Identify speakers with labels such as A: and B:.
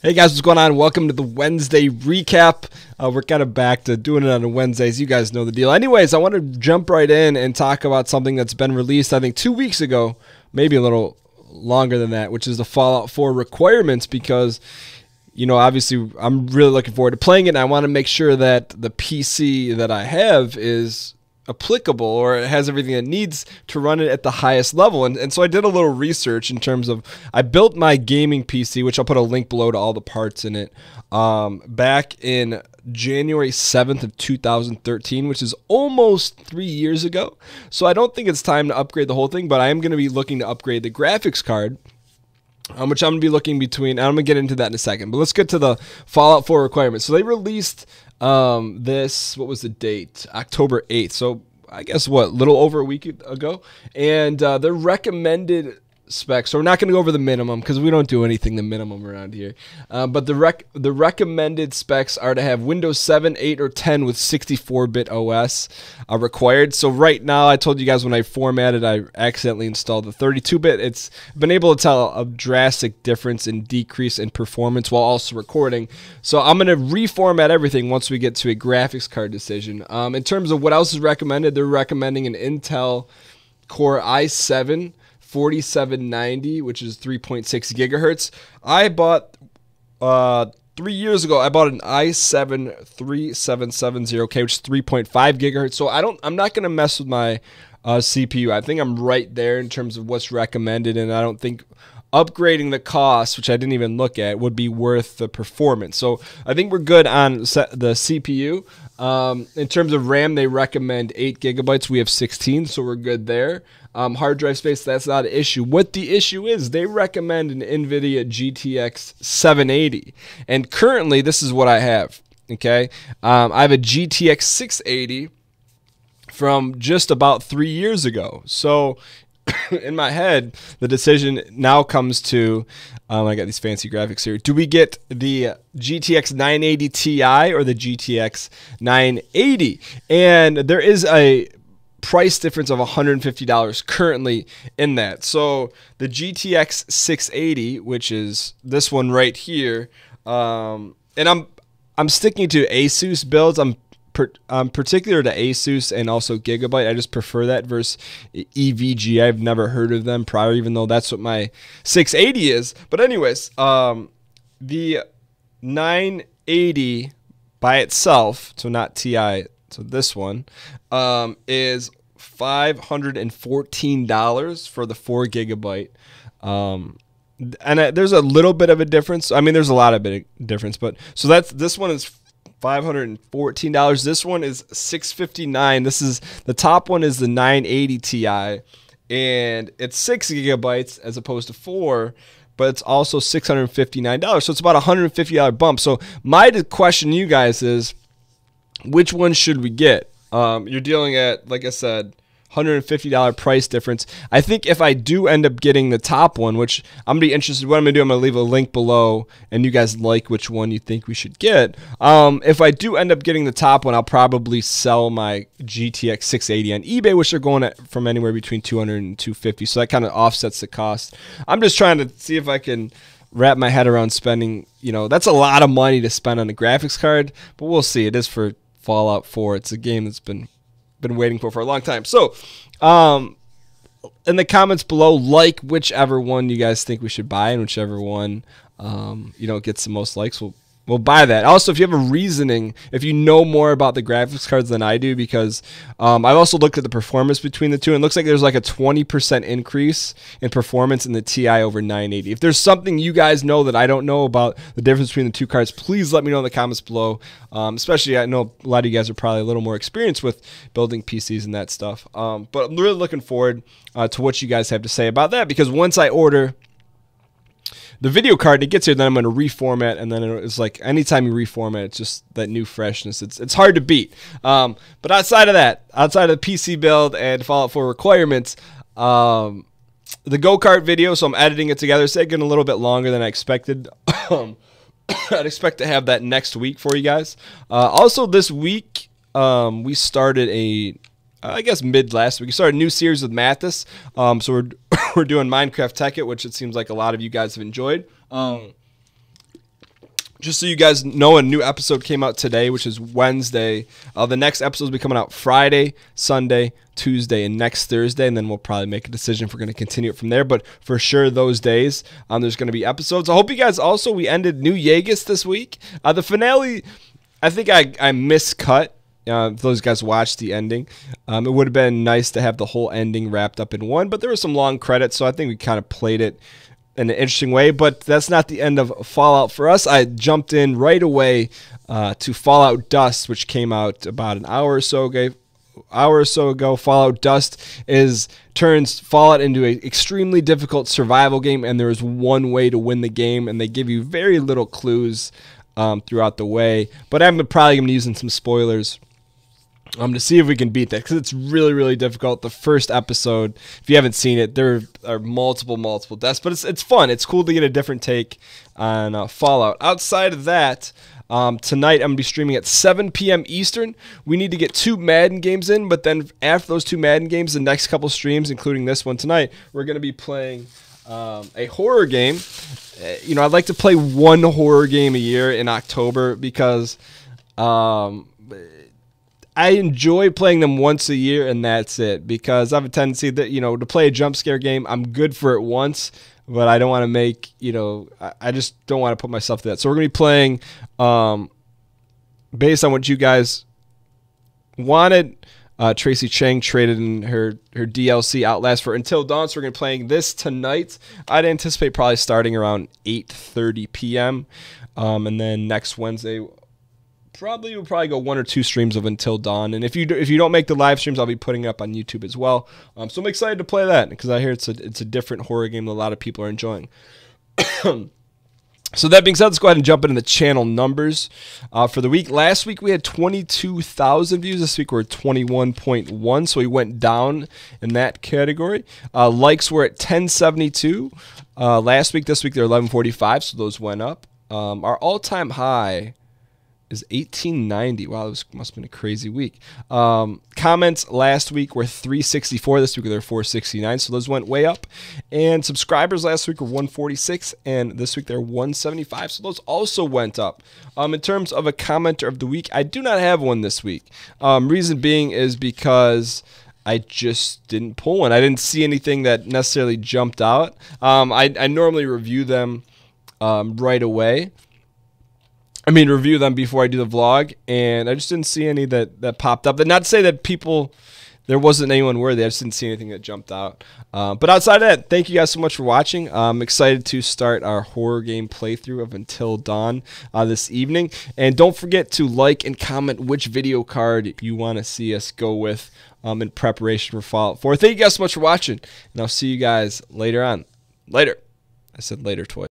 A: Hey guys, what's going on? Welcome to the Wednesday recap. We're kind of back to doing it on Wednesdays. You guys know the deal. Anyways, I want to jump right in and talk about something that's been released, I think, 2 weeks ago, maybe a little longer than that, which is the Fallout 4 requirements because, you know, obviously I'm really looking forward to playing it, and I want to make sure that the PC that I have is applicable or it has everything it needs to run it at the highest level. And so I did a little research in terms of, I built my gaming PC, which I'll put a link below to all the parts in it, back in January 7th of 2013, which is almost 3 years ago. So I don't think it's time to upgrade the whole thing, but I am going to be looking to upgrade the graphics card, which I'm going to be looking between. I'm going to get into that in a second, but let's get to the Fallout 4 requirements. So they released this, what was the date? October 8th. So I guess what, a little over a week ago. And their recommended specs. So we're not going to go over the minimum because we don't do anything the minimum around here. But the recommended specs are to have Windows 7, 8, or 10 with 64-bit OS required. So right now, I told you guys when I formatted, I accidentally installed the 32-bit. It's been able to tell a drastic difference in decrease in performance while also recording. So I'm going to reformat everything once we get to a graphics card decision. In terms of what else is recommended, they're recommending an Intel Core i7 4790, which is 3.6 gigahertz. I bought 3 years ago. I bought an i7 3770K, which is 3.5 gigahertz. So I'm not gonna mess with my CPU. I think I'm right there in terms of what's recommended, and I don't think upgrading the cost, which I didn't even look at, would be worth the performance. So I think we're good on the CPU. In terms of RAM, they recommend 8 gigabytes. We have 16, so we're good there. Hard drive space, that's not an issue. What the issue is, they recommend an NVIDIA GTX 780. And currently, this is what I have, okay? I have a GTX 680 from just about 3 years ago. So in my head, the decision now comes to, I got these fancy graphics here. Do we get the GTX 980 Ti or the GTX 980? And there is a price difference of $150 currently in that. So the GTX 680, which is this one right here, and I'm sticking to Asus builds. I'm particular to Asus and also Gigabyte. I just prefer that versus EVG. I've never heard of them prior, even though that's what my 680 is. But anyways, the 980 by itself, so not Ti, so this one, is $514 for the 4 gigabyte. And there's a little bit of a difference. I mean, there's a lot of difference, but so this one is $514. This one is $659. This is the top one is the 980 Ti, and it's 6 gigabytes as opposed to 4, but it's also $659. So it's about a $150 bump. So my question to you guys is, which one should we get? You're dealing at, like I said, $150 price difference. I think if I do end up getting the top one, which I'm going to be interested, what I'm going to do, I'm going to leave a link below, and you guys like which one you think we should get. If I do end up getting the top one, I'll probably sell my GTX 680 on eBay, which are going at from anywhere between $200 and $250. So that kind of offsets the cost. I'm just trying to see if I can wrap my head around spending, you know, that's a lot of money to spend on a graphics card, but we'll see. It is for Fallout 4. It's a game that's been waiting for a long time. So in the comments below, like whichever one you guys think we should buy, and whichever one you know, gets the most likes, we'll buy that. Also, if you have a reasoning, if you know more about the graphics cards than I do, because I've also looked at the performance between the two, and it looks like there's like a 20% increase in performance in the Ti over 980. If there's something you guys know that I don't know about the difference between the two cards, please let me know in the comments below. Especially, I know a lot of you guys are probably a little more experienced with building PCs and that stuff. But I'm really looking forward to what you guys have to say about that, because once I order the video card, it gets here, then I'm going to reformat, and then it's like anytime you reformat, it's just that new freshness. It's hard to beat. But outside of that, outside of the PC build and Fallout 4 requirements, the go-kart video, so I'm editing it together. It's taking a little bit longer than I expected. I'd expect to have that next week for you guys. Also this week, we started I guess mid last week, we started a new series with Mathis. So we're doing Minecraft Tech It, which it seems like a lot of you guys have enjoyed. Just so you guys know, a new episode came out today, which is Wednesday. The next episode will be coming out Friday, Sunday, Tuesday, and next Thursday, and then we'll probably make a decision if we're going to continue it from there. But for sure, those days, there's going to be episodes. I hope you guys also, we ended New Vegas this week. The finale, I think I miscut. If those guys watched the ending, it would have been nice to have the whole ending wrapped up in one, but there were some long credits, so I think we kind of played it in an interesting way. But that's not the end of Fallout for us. I jumped in right away to Fallout Dust, which came out about an hour or so ago. Fallout Dust turns Fallout into an extremely difficult survival game, and there is one way to win the game, and they give you very little clues throughout the way. But I'm probably going to be using some spoilers to see if we can beat that, because it's really, really difficult. The first episode, if you haven't seen it, there are multiple deaths, but it's fun. It's cool to get a different take on Fallout. Outside of that, tonight I'm going to be streaming at 7 p.m. Eastern. We need to get 2 Madden games in, but then after those 2 Madden games, the next couple streams, including this one tonight, we're going to be playing a horror game. I'd like to play one horror game a year in October, because I enjoy playing them once a year, and that's it. Because I have a tendency that, to play a jump scare game, I'm good for it once, but I don't want to make, I just don't want to put myself through that. So we're going to be playing based on what you guys wanted. Tracy Chang traded in her DLC Outlast for Until Dawn, so we're going to be playing this tonight. I'd anticipate probably starting around 8:30 p.m. And then next Wednesday, we'll probably go 1 or 2 streams of Until Dawn. And if you don't make the live streams, I'll be putting it up on YouTube as well. So I'm excited to play that, because I hear it's a different horror game that a lot of people are enjoying. So that being said, let's go ahead and jump into the channel numbers for the week. Last week we had 22,000 views. This week we're at 21.1, so we went down in that category. Likes were at 1072 last week. This week they're 1145, so those went up. Our all-time high is 1890. Wow, this must have been a crazy week. Comments last week were 364. This week they're 469, so those went way up. And subscribers last week were 146, and this week they're 175, so those also went up. In terms of a commenter of the week, I do not have one this week. Reason being is because I just didn't pull one. I didn't see anything that necessarily jumped out. I normally review them right away. Review them before I do the vlog, and I just didn't see any that popped up. And not to say that there wasn't anyone worthy. I just didn't see anything that jumped out. But outside of that, thank you guys so much for watching. I'm excited to start our horror game playthrough of Until Dawn this evening. And don't forget to like and comment which video card you want to see us go with in preparation for Fallout 4. Thank you guys so much for watching, and I'll see you guys later on. Later. I said later twice.